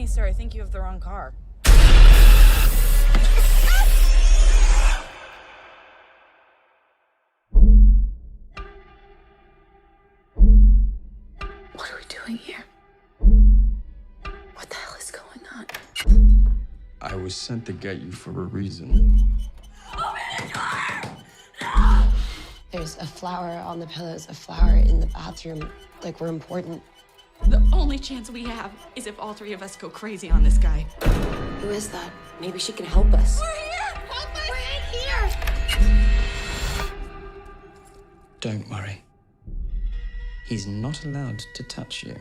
me, sir. I think you have the wrong car. What are we doing here? What the hell is going on? I was sent to get you for a reason. Open the door! No! There's a flower on the pillows, a flower in the bathroom. Like, we're important. The only chance we have is if all three of us go crazy on this guy. Who is that? Maybe she can help us. We're here! Help us! We're in here! Don't worry. He's not allowed to touch you.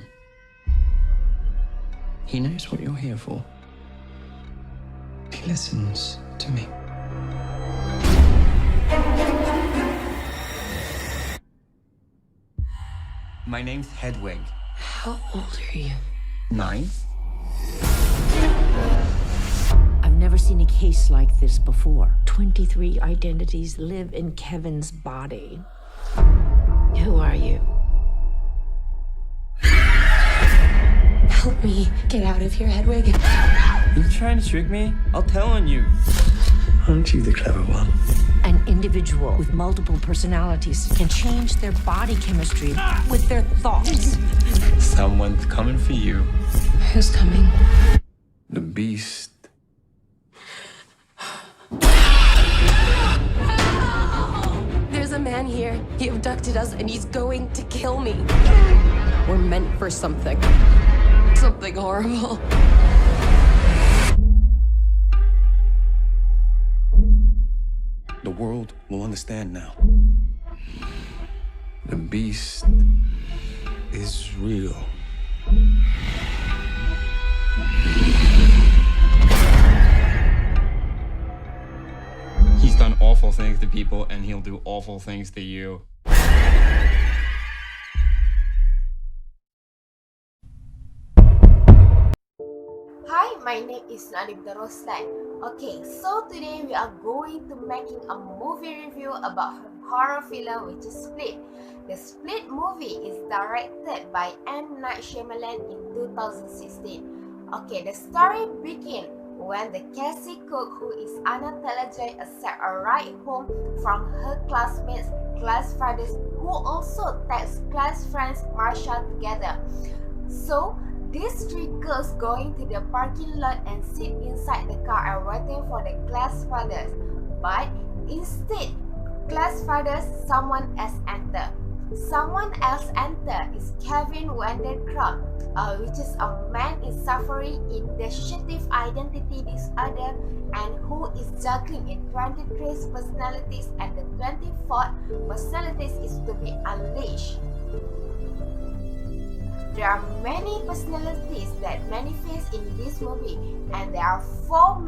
He knows what you're here for. He listens to me. My name's Hedwig. How old are you? 9. I've never seen a case like this before. 23 identities live in Kevin's body. Who are you? Help me get out of here, Hedwig. You trying to trick me? I'll tell on you. Aren't you the clever one? An individual with multiple personalities can change their body chemistry with their thoughts. Someone's coming for you. Who's coming? The beast. There's a man here. He abducted us and he's going to kill me. We're meant for something. Something horrible. The world will understand now. The beast is real. He's done awful things to people, and he'll do awful things to you. Hi, my name is Nur Adibah Roslan. Okay, so today we are going to making a movie review about her horror film which is Split. The Split movie is directed by Night Shyamalan in 2016. Okay, the story begins when the Cassie cook who is Ainaa accepts a ride home from her classmates, class fathers who also takes class friends Marsha together. So these three girls going to the parking lot and sit inside the car and waiting for the class fathers. But instead, class fathers, someone else enter. Someone else enter is Kevin Wendell Crumb, which is a man is suffering in Dissociative Identity Disorder and who is juggling in 23 personalities, and the 24th personalities is to be unleashed. There are many personalities that manifest in this movie, and there are 4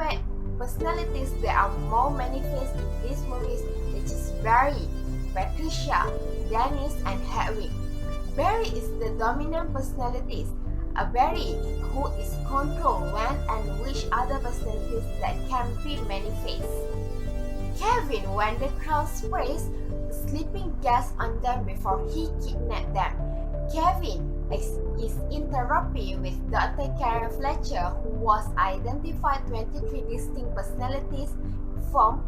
personalities that are more manifest in these movies, which is Barry, Patricia, Dennis, and Hedwig. Barry is the dominant personalities. Barry who is controlled when and which other personalities that can be manifest. Kevin, when the crowd sprays sleeping gas on them before he kidnapped them. Kevin is in therapy with Dr. Karen Fletcher, who was identified 23 distinct personalities from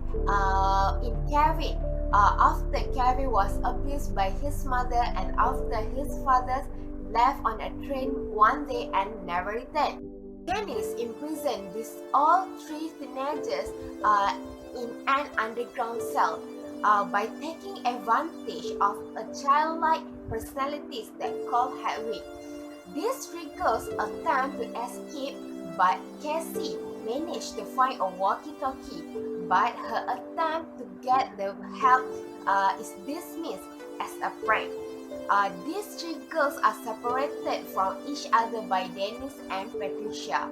in Kevin. After Kevin was abused by his mother and after his father left on a train one day and never returned. Dennis imprisoned these all 3 teenagers in an underground cell by taking advantage of a childlike personalities that call Hedwig. These 3 girls attempt to escape, but Cassie managed to find a walkie-talkie, but her attempt to get the help is dismissed as a prank. These 3 girls are separated from each other by Dennis and Patricia.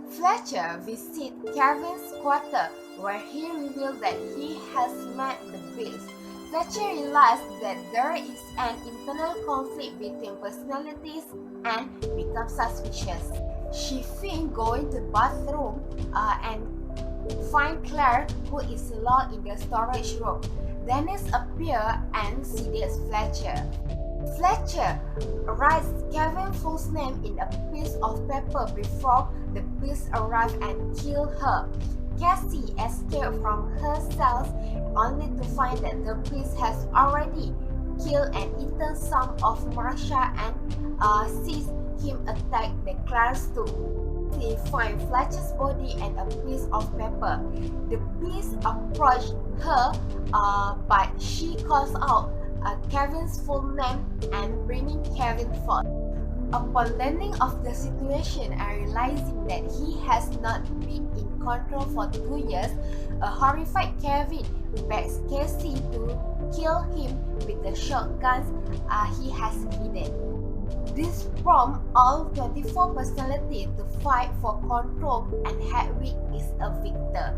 Fletcher visits Kevin's quarter, where he reveals that he has met the beast. Fletcher realizes that there is an internal conflict between personalities and becomes suspicious. She thinks going to the bathroom and find Claire, who is locked in the storage room. Dennis appears and sedates Fletcher. Fletcher writes Kevin's full name in a piece of paper before the beast arrive and kill her. Cassie escaped from her cells only to find that the beast has already killed and eaten some of Marsha and sees him attack the class too. They find Fletcher's body and a piece of paper. The beast approached her, but she calls out Kevin's full name and bringing Kevin forth. Upon learning of the situation and realizing that he has not been in control for 2 years, a horrified Kevin begs Cassie to kill him with the shotguns he has hidden. This prompts all 24 personalities to fight for control, and Hedwig is a victor.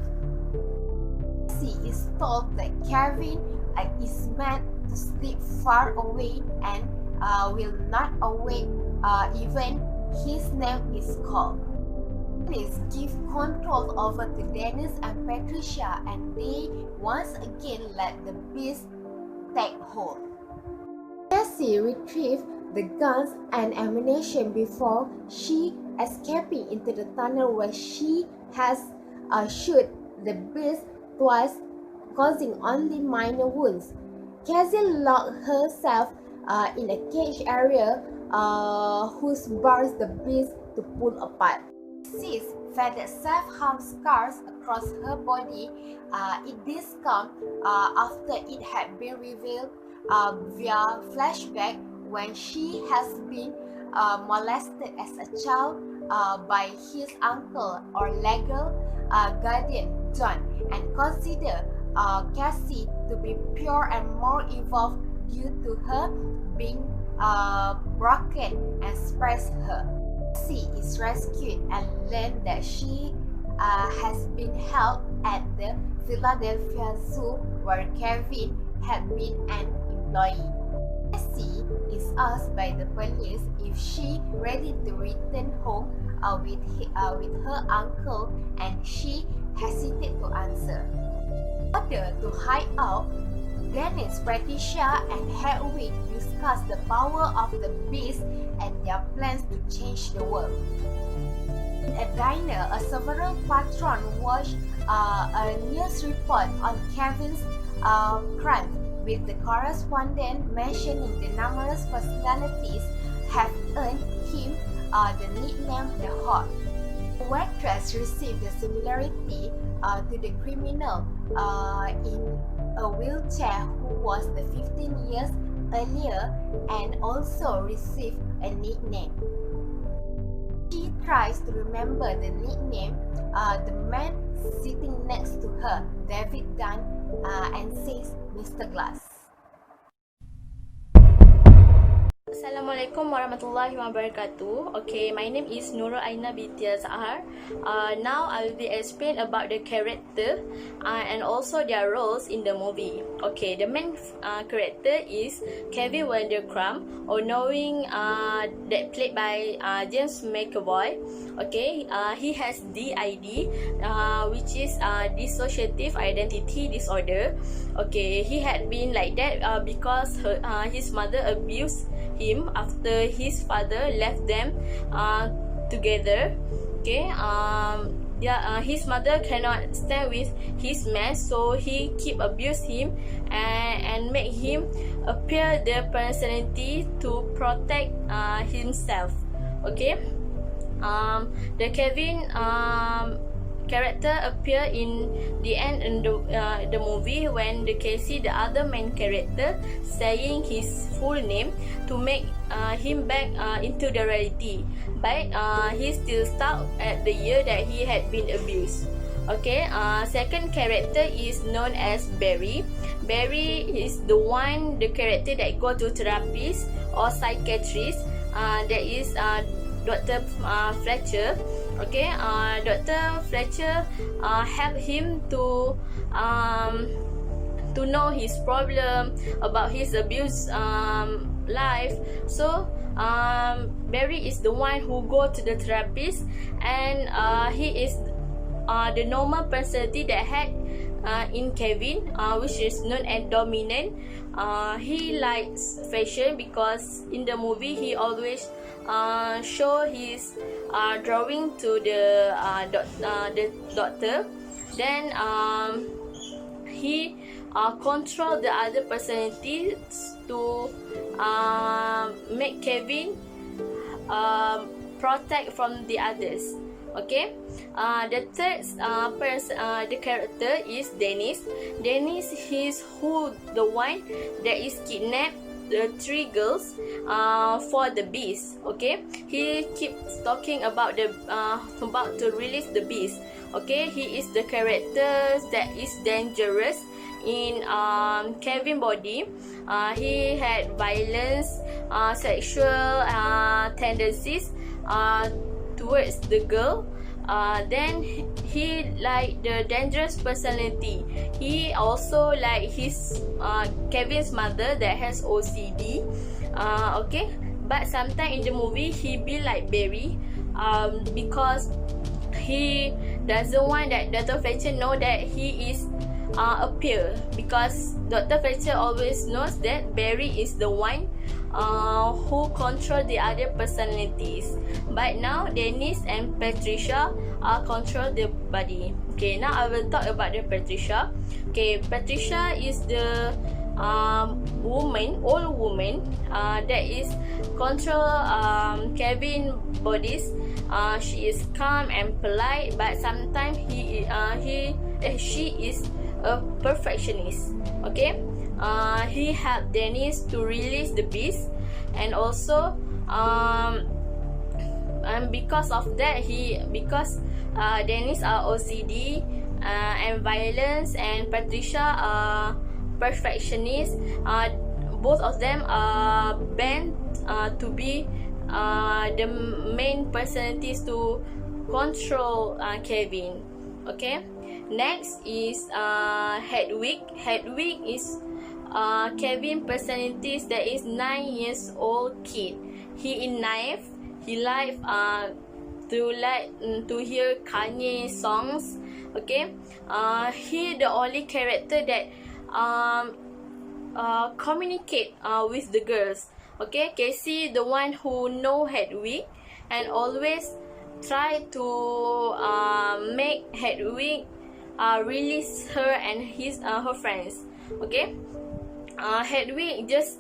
Cassie is told that Kevin is meant to sleep far away and will not awake even his name is called. Dennis gives control over to Dennis and Patricia, and they once again let the beast take hold. Cassie retrieves the guns and ammunition before she escaping into the tunnel, where she has shot the beast twice, causing only minor wounds. Cassie locked herself in a cage area whose bars the beast to pull apart. Sees faded self-harm scars across her body. This comes after it had been revealed via flashback when she has been molested as a child by his uncle or legal guardian John, and consider Cassie to be pure and more evolved due to her being broken and spares her. Cassie is rescued and learns that she has been held at the Philadelphia Zoo where Kevin had been an employee. Cassie is asked by the police if she ready to return home with her uncle, and she hesitated to answer. In order to hide out, Dennis, Patricia, and Hedwig discuss the power of the beast and their plans to change the world. In a diner, several patrons watch a news report on Kevin's crime, with the correspondent mentioning the numerous personalities have earned him the nickname The Hawk. The waitress received the similarity to the criminal in a wheelchair who was the 15 years earlier and also received a nickname. She tries to remember the nickname. The man sitting next to her, David Dunn, and says Mr. Glass. Assalamualaikum warahmatullahi wabarakatuh. Okay, my name is Nurul binti Azhar. Now I will be explain about the character and also their roles in the movie. Okay, the main character is Kevin Wendell Crumb, or knowing that played by James McAvoy. Okay, he has DID, which is Dissociative Identity Disorder. Okay, he had been like that because his mother abused him after his father left them together. Okay, his mother cannot stand with his man, so he keep abuse him and make him appear the personality to protect himself. Okay, the Kevin character appear in the end in the movie when the Casey, the other main character, saying his full name to make him back into the reality, but he still stuck at the year that he had been abused. Okay, second character is known as Barry. Barry is the one, the character that go to therapist or psychiatrist. That is Dr. Fletcher. Okay, Dr. Fletcher help him to know his problem about his abuse life. So Barry is the one who go to the therapist, and he is the normal personality that had in Kevin, which is known as dominant. He likes fashion because in the movie he always show his drawing to the doctor. Then he control the other personalities to make Kevin protect from the others. Okay, the third the character is Dennis. Dennis, he's the one that is kidnapped the 3 girls for the beast. Okay, he keeps talking about the about to release the beast. Okay, he is the character that is dangerous in Kevin body. He had violence, sexual tendencies towards the girl. Then he like the dangerous personality. He also like his Kevin's mother that has OCD. Okay, but sometimes in the movie he be like Barry, because he doesn't want that Dr. Fletcher know that he is appear, because Dr. Fletcher always knows that Barry is the one who control the other personalities. But now Dennis and Patricia control the body. Okay, now I will talk about the Patricia. Okay, Patricia is the old woman that is control Kevin bodies. She is calm and polite, but sometimes she is a perfectionist. Okay, he helped Dennis to release the beast, and also and because of that, because Dennis are OCD and violence, and Patricia perfectionist, both of them are bent to be the main personalities to control Kevin. Okay, next is Hedwig. Hedwig is Kevin personalities that is 9 years old kid. He is naive. He like to hear Kanye songs. Okay, he the only character that communicate with the girls. Okay, Casey the one who know Hedwig and always try to make Hedwig release her and her friends. Okay, Hedwig just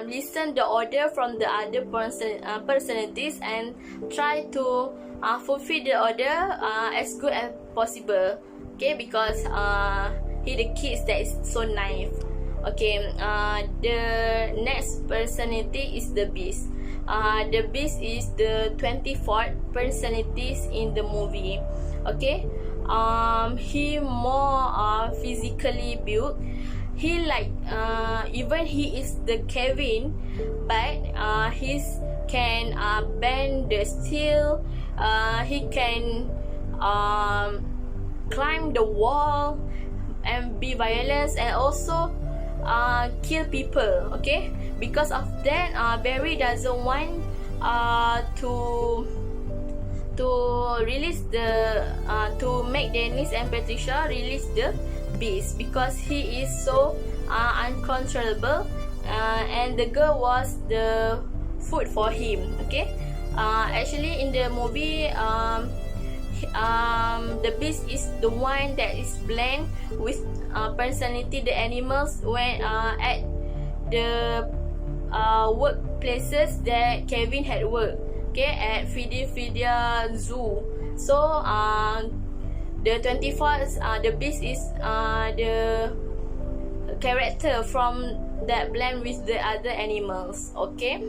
listen the order from the other personalities and try to fulfill the order as good as possible. Okay, because he the kids that is so naive. Okay, the next personality is the Beast. The Beast is the 24th personalities in the movie. Okay, he more physically built. He like even he is the Kevin, but he can bend the steel. He can climb the wall and be violent, and also kill people. Okay, because of that, Barry doesn't want to release the to make Dennis and Patricia release the Beast, because he is so uncontrollable, and the girl was the food for him. Okay, actually in the movie, the Beast is the one that is blend with personality the animals when at the workplaces that Kevin had worked. Okay, at Philadelphia Zoo. So the 24th, the Beast is the character from that blend with the other animals. Okay,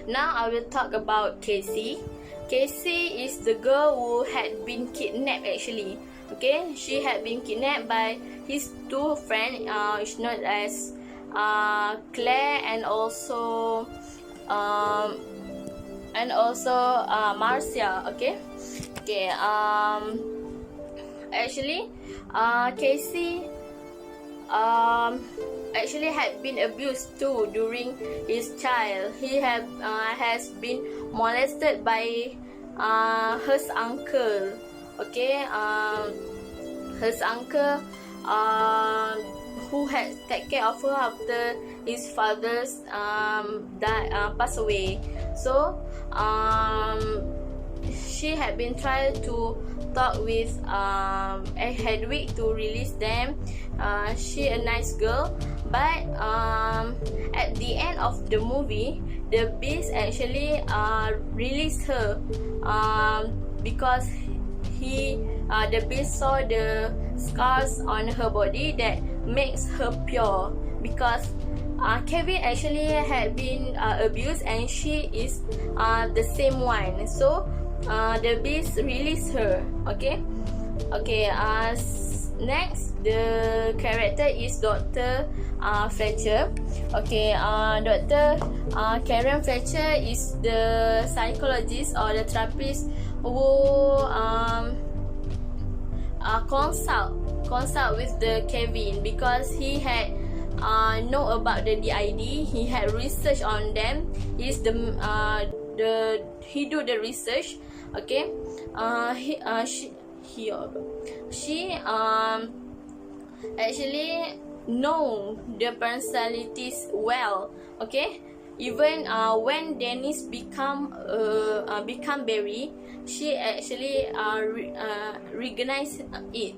now I will talk about Casey. Casey is the girl who had been kidnapped actually. Okay, she had been kidnapped by his two friends, which known as Claire and also Marcia. Okay, actually Casey actually had been abused too during his child. He has been molested by his uncle. Okay, his uncle who had take care of her after his father's passed away. So she had been trying to talk with Hedwig to release them. She a nice girl, but at the end of the movie, the beast actually released her because the beast saw the scars on her body that makes her pure, because Kevin actually had been abused and she is the same one. So the beast released her. Okay. Next, the character is Dr. Fletcher. Okay, Dr. Karen Fletcher is the psychologist or the therapist who consult with the Kevin, because he had know about the DID. He had research on them. He do the research. Okay, she actually know the personalities well. Okay, even when Dennis become Barry, she actually recognize it.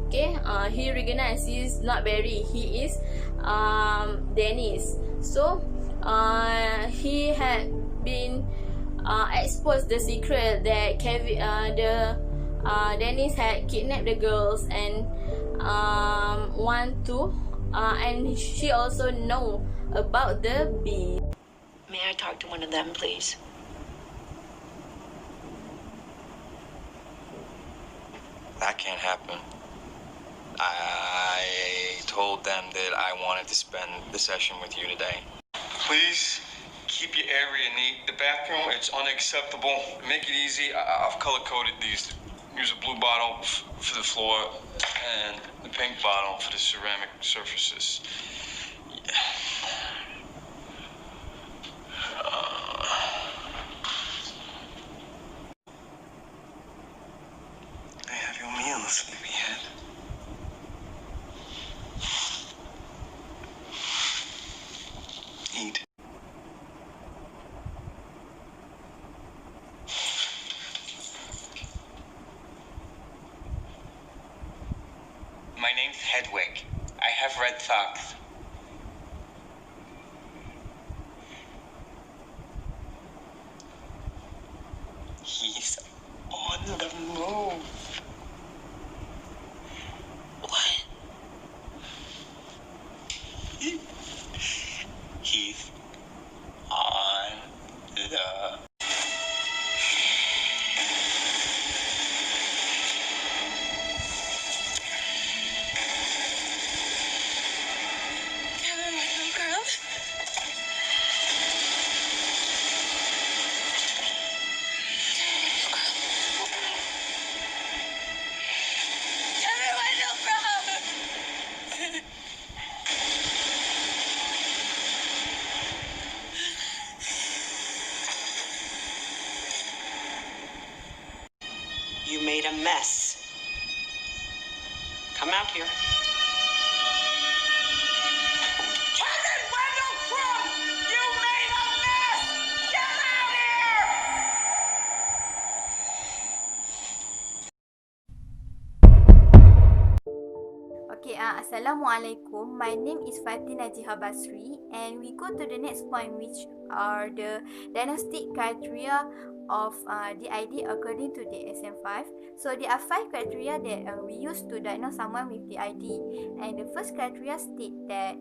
Okay, he recognizes he is not Barry, he is Dennis. So he had been exposed the secret that Dennis had kidnapped the girls and and she also know about the beast. May I talk to one of them, please? That can't happen. I told them that I wanted to spend the session with you today. Please keep your area neat. The bathroom, it's unacceptable. Make it easy. I've color-coded these. Use a blue bottle for the floor and the pink bottle for the ceramic surfaces. They have your meals, sleepyhead. Eat. My name's Hedwig. I have red socks. He's on the move. What? He's on the... Kevin Wendell Crumb? Kevin Wendell Crumb! You made a mess. Come out here. Kevin Wendell Crumb! You made a mess! Get out here! Okay, Assalamualaikum. My name is Fatin Najihah Basri, and we go to the next point, which are the diagnostic criteria of DID according to the DSM-5. So there are 5 criteria that we use to diagnose someone with DID, and the first criteria state that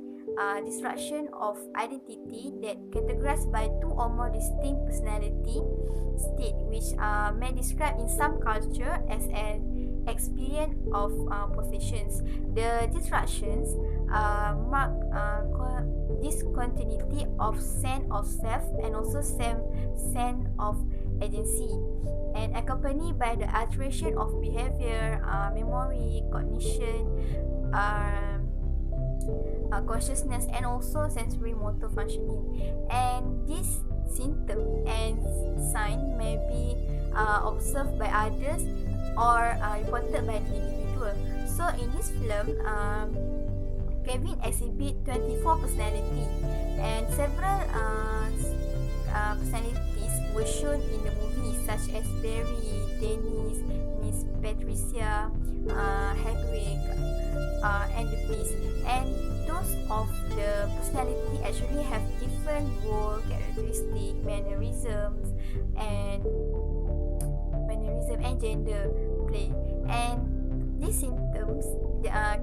disruption of identity that categorized by 2 or more distinct personality state, which may describe in some culture as an experience of possessions. The disruptions mark discontinuity of sense of self and also sense of agency, and accompanied by the alteration of behavior, memory, cognition, consciousness, and also sensory motor functioning. And this symptom and sign may be observed by others or reported by the individual individual. So in this film, Kevin exhibit 24 personality, and several personalities were shown in the movie, such as Barry, Dennis, Miss Patricia, Hedwig, and the Beast. And those of the personality actually have different role, characteristic, mannerisms, and gender play. And these symptoms,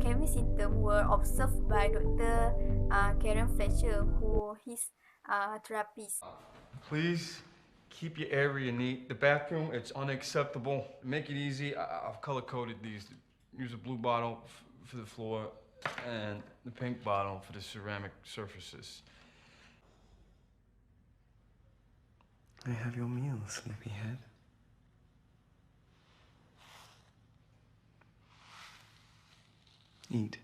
Kevin's symptoms were observed by Dr. Karen Fletcher, who is therapist. Please keep your area neat. The bathroom, it's unacceptable. Make it easy. I've color-coded these. Use a blue bottle for the floor and the pink bottle for the ceramic surfaces. I have your meal, sleepyhead. Eat.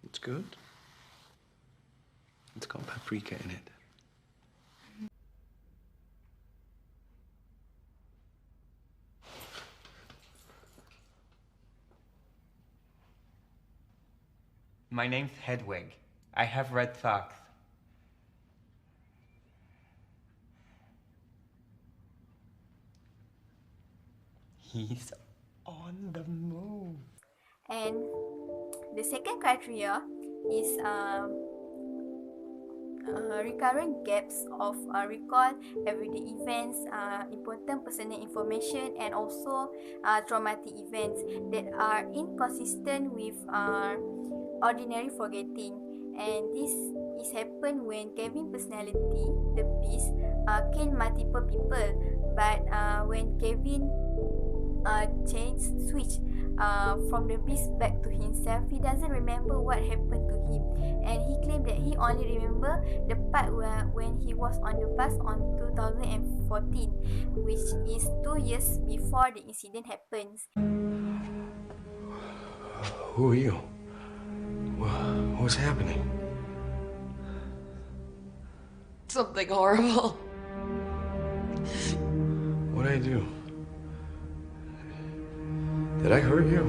It's good. It's got paprika in it. My name's Hedwig. I have red socks. He's on the move. And the second criteria is recurrent gaps of recall everyday events, important personal information, and also traumatic events that are inconsistent with ordinary forgetting. And this is happen when Kevin personality, the Beast, killed multiple people, but when Kevin switch from the Beast back to himself, he doesn't remember what happened to him, and he claimed that he only remember the part when he was on the bus on 2014, which is 2 years before the incident happens. Who are you? What's happening? Something horrible. What did I do? Did I hurt you?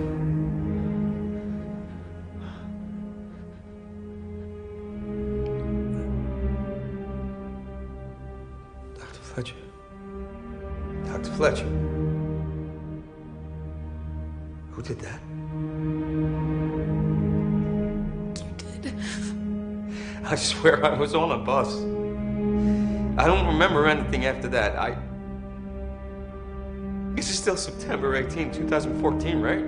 Dr. Fletcher. Dr. Fletcher. Who did that? You did. I swear I was on a bus. I don't remember anything after that. This is still September 18, 2014, right?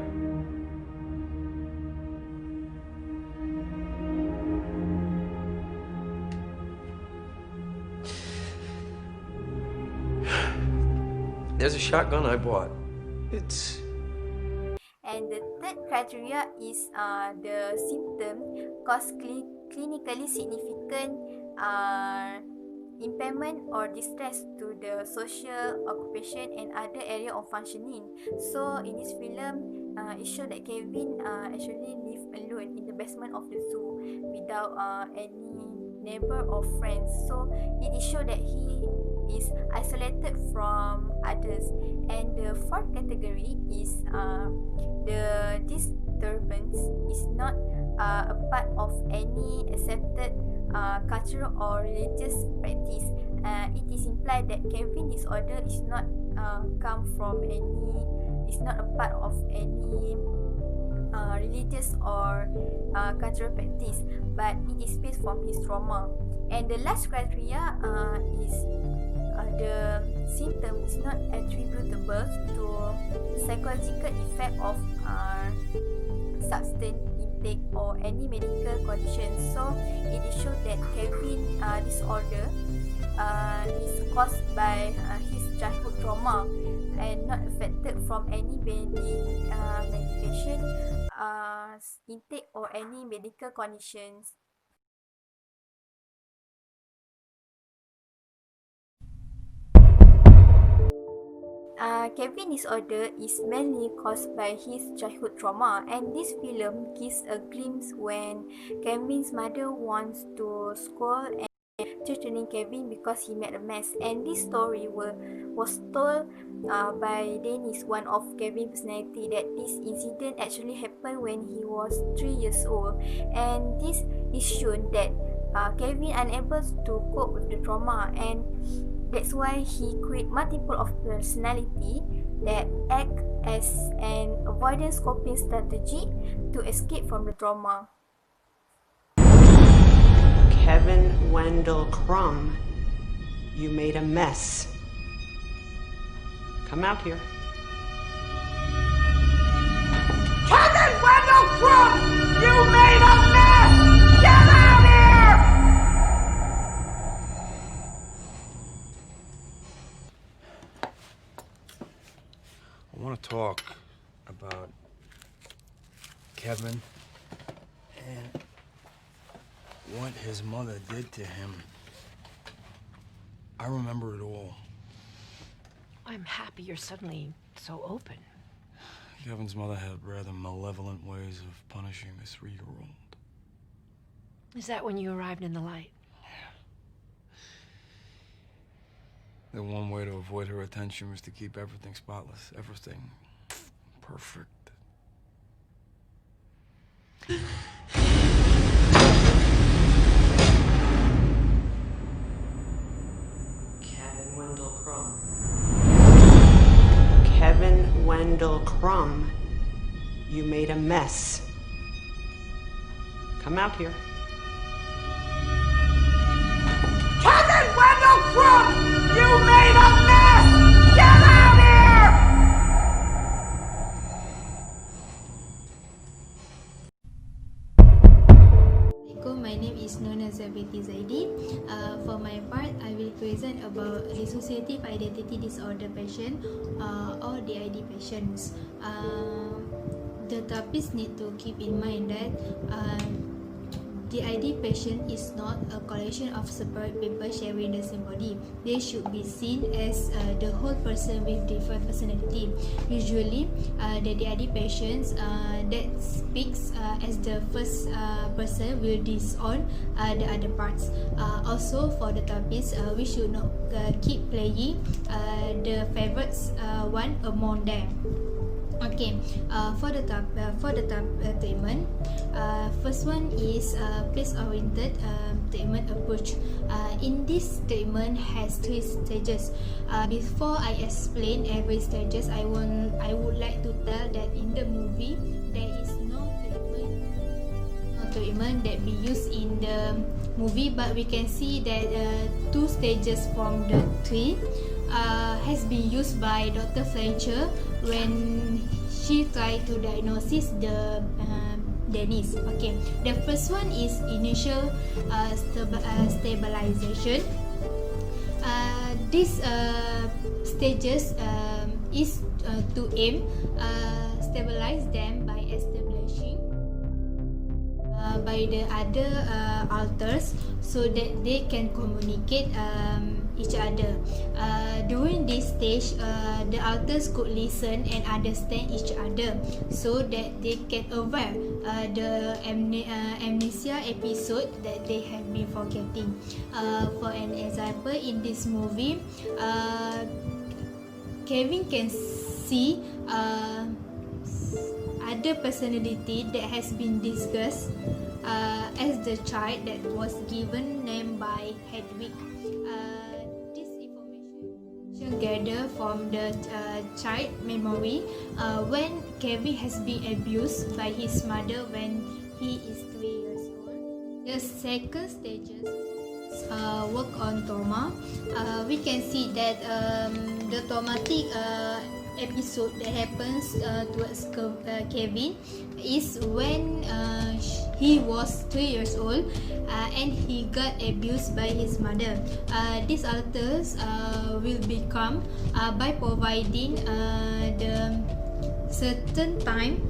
There's a shotgun I bought. It's... And the third criteria is the symptom cause clinically significant impairment or distress to the social, occupation, and other area of functioning. So in this film, it shows that Kevin actually lived alone in the basement of the zoo without any neighbor or friends. So it is shown that he is isolated from others. And the fourth category is the disturbance is not a part of any accepted cultural or religious practice. It is implied that Kevin disorder is not is not a part of any religious or cultural practice, but it is based from his trauma. And the last criteria is the symptom is not attributable to psychological effect of substance intake or any medical condition. So it is shown that Kevin disorder is caused by his childhood trauma and not affected from any medication intake or any medical conditions. Kevin disorder is mainly caused by his childhood trauma, and this film gives a glimpse when Kevin's mother wants to scold threatening Kevin because he made a mess. And this story was told by Dennis, one of Kevin's personality, that this incident actually happened when he was 3 years old. And this is shown that Kevin unable to cope with the trauma, and that's why he create multiple of personality that act as an avoidance coping strategy to escape from the trauma. Kevin Wendell Crumb, you made a mess. Come out here. Kevin Wendell Crumb, you made a mess! Get out here! I want to talk about Kevin and what his mother did to him. I remember it all. I'm happy you're suddenly so open. Kevin's mother had rather malevolent ways of punishing a 3-year-old. Is that when you arrived in the light? The one way to avoid her attention was to keep everything spotless, everything perfect. Kevin Wendell Crumb. Kevin Wendell Crumb, you made a mess. Come out here. Kevin Wendell Crumb, you made a mess! Get out here! My name is Nazhirah Zaidi. For my part, I will present about Dissociative Identity Disorder patient or DID patients. The therapists need to keep in mind that DID patient is not a collection of separate people sharing the same body. They should be seen as the whole person with different personality. Usually, the DID patients that speaks as the first person will disown the other parts. Also, for the therapists, we should not keep playing the favorites one among them. Okay, for the treatment, first one is place-oriented treatment approach. In this treatment has 3 stages. Before I explain every stages, I would like to tell that in the movie there is no treatment that be used in the movie, but we can see that 2 stages from the 3 has been used by Dr. Fletcher when she tried to diagnose the Dennis. Okay, the first one is initial stabilization. This stages is to aim stabilize them by establishing by the other alters so that they can communicate each other. During this stage, the alters could listen and understand each other so that they can aware the amnesia episode that they have been forgetting. For an example, in this movie, Kevin can see other personality that has been discussed as the child that was given name by Hedwig. This information gathered from the child memory when Kevin has been abused by his mother when he is 3 years old. The second stages work on trauma. We can see that the traumatic episode that happens towards Kevin is when he was 3 years old and he got abused by his mother. These alters will become by providing the certain time,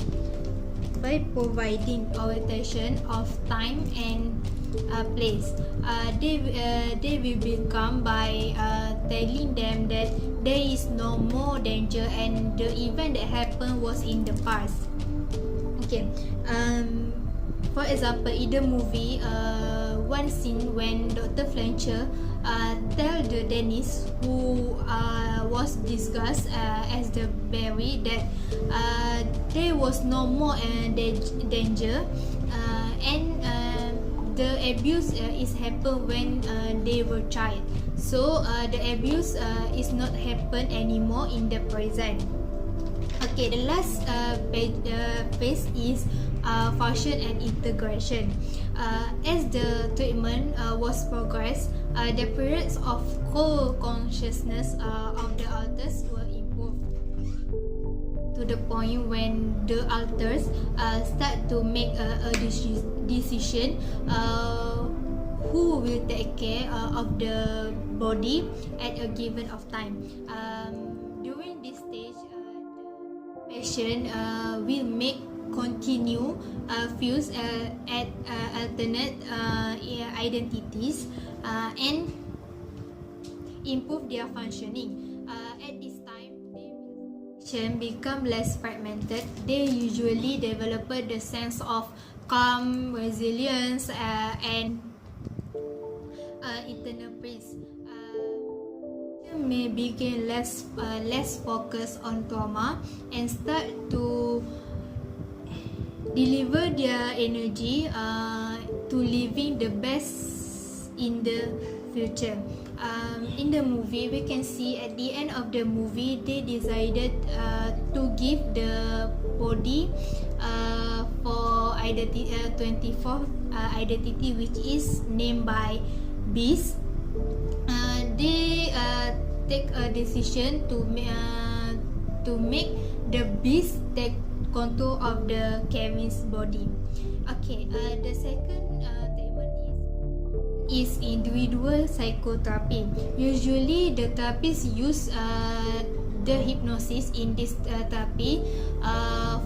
by providing orientation of time and place. They will become by telling them that there is no more danger and the event that happened was in the past. Okay, For example, in the movie, one scene when Dr. Fletcher tell the dentist who was discussed as the Barry that there was no more danger, and the abuse is happen when they were child. So the abuse is not happen anymore in the present. Okay, the last phase is function and integration. As the treatment was progressed, the periods of co-consciousness of the alters were improved to the point when the alters start to make a decision who will take care of the body at a given of time. During this stage, the patient will make continue fuse at alternate identities and improve their functioning. At this time, they become less fragmented. They usually develop the sense of calm, resilience, and internal peace. May begin less focused on trauma and start to deliver their energy to living the best in the future. In the movie, we can see at the end of the movie, they decided to give the body for identity 24 identity, which is named by Beast. They take a decision to make the Beast take control of the Kevin's body. Okay, the second treatment is individual psychotherapy. Usually, the therapists use the hypnosis in this therapy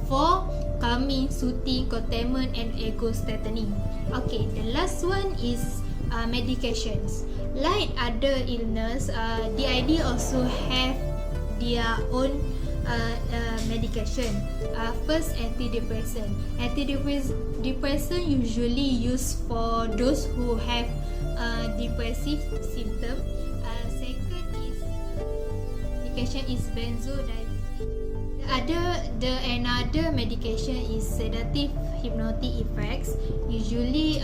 for calming, soothing, containment, and ego strengthening. Okay, the last one is medications. Like other illness, the idea also have their own medication. First, antidepressant. Antidepressant usually used for those who have depressive symptoms. Second is medication is benzodiazepine. Another medication is sedative hypnotic effects, usually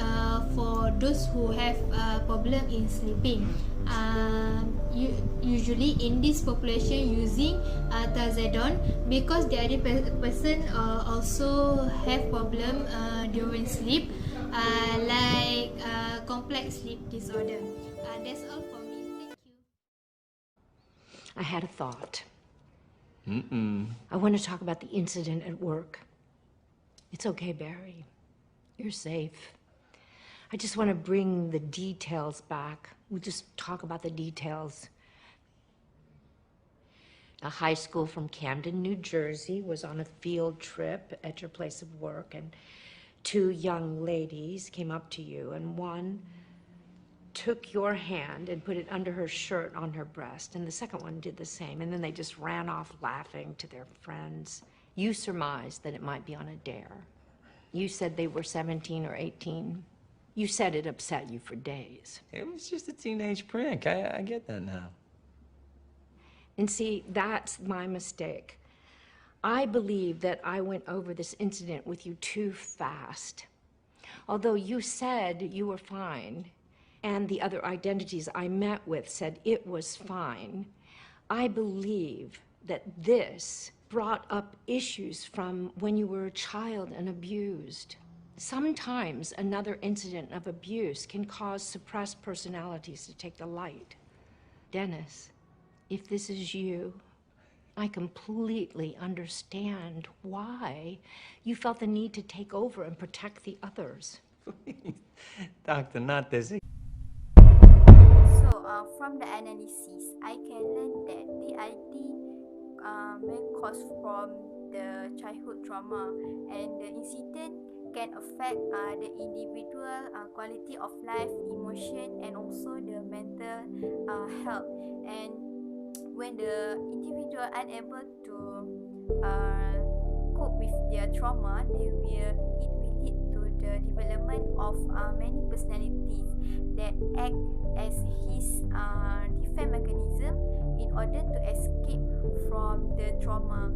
for those who have problem in sleeping. Usually in this population using trazodone, because the other person also have problem during sleep, like complex sleep disorder. That's all for me. Thank you. I had a thought. I want to talk about the incident at work. It's okay, Barry. You're safe. I just want to bring the details back. We'll just talk about the details. A high school from Camden, New Jersey was on a field trip at your place of work, and two young ladies came up to you, and one took your hand and put it under her shirt on her breast, and the second one did the same, and then they just ran off laughing to their friends. You surmised that it might be on a dare. You said they were 17 or 18. You said it upset you for days. It was just a teenage prank. I get that now. And see, that's my mistake. I believe that I went over this incident with you too fast. Although you said you were fine, and the other identities I met with said it was fine, I believe that this brought up issues from when you were a child and abused. Sometimes another incident of abuse can cause suppressed personalities to take the light. Dennis, if this is you, I completely understand why you felt the need to take over and protect the others. Doctor, not this. So, from the analysis, I can learn that DID may cause from the childhood trauma, and the incident can affect the individual quality of life, emotion, and also the mental health. And when the individual unable to cope with their trauma, it will lead to the development of many personalities that act as his defense mechanism in order to escape from the trauma.